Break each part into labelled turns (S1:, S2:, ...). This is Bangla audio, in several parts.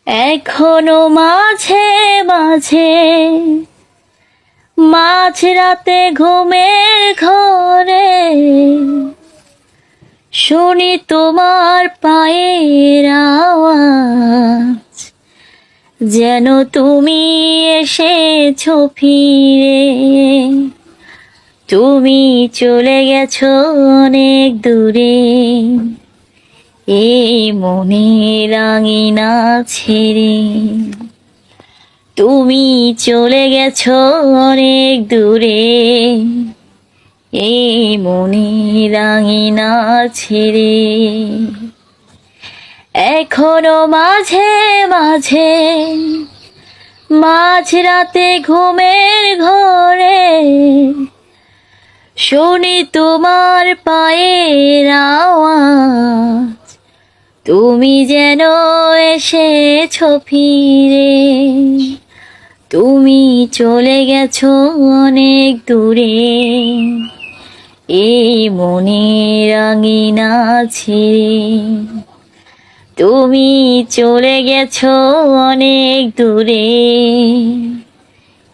S1: এখনো মাঝে মাঝে মাঝরাতে ঘুমের ঘরে শুনি তোমার পায়ের আওয়াজ, যেন তুমি এসেছো ফিরে। তুমি চলে গেছো অনেক দূরে, এই মনের আঙিনা ছেড়ে। তুমি চলে গেছো অনেক দূরে, এই মনের আঙিনা ছেড়ে। এখনো মাঝে মাঝে মাঝরাতে ঘুমের ঘরে শুনি তোমার পায়ের আওয়াজ, তুমি যেন এসেছো ফিরে। তুমি চলে গেছো অনেক দূরে, এই মনের আঙিনা ছেড়ে। তুমি চলে গেছো অনেক দূরে,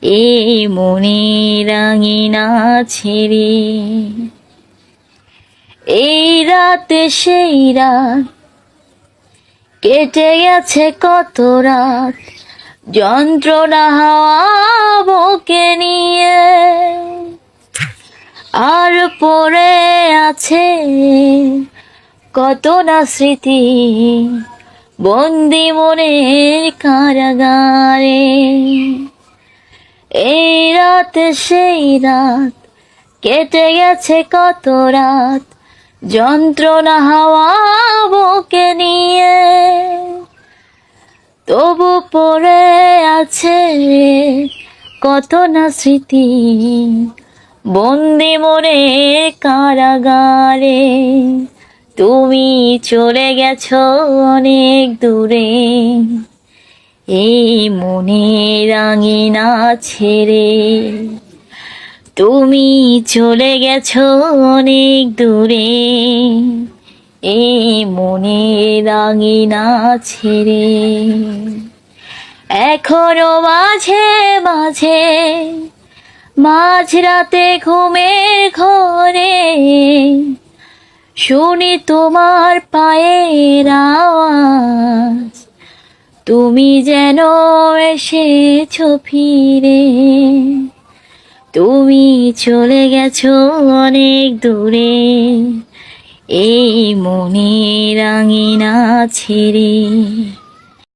S1: এই মনের আঙিনা ছেড়ে। এই রাতে সেই রাত কেটে গেছে কত রাত, যন্ত্রণা হাওয়া বুকে নিয়ে। আর পড়ে আছে কত না স্মৃতি বন্দি মনের কারাগারে। এই রাতে সেই রাত কেটে গেছে কত রাত, যন্ত্রণা হাওয়া বুকে নিয়ে। তবু পড়ে আছে কত না স্মৃতি বন্দি মনের কারাগারে। তুমি চলে গেছো অনেক দূরে, এই মনের আঙিনা ছেড়ে। তুমি চলে গেছো অনেক দূরে, এই মনের আঙিনা ছেড়ে। এখনো মাঝে মাঝে মাঝরাতে ঘুমের ঘরে শুনি তোমার পায়ের আওয়াজ, তুমি যেন এসেছো ফিরে। তুমি চলে গেছো অনেক দূরে, এই মনের আঙিনা ছেড়ে।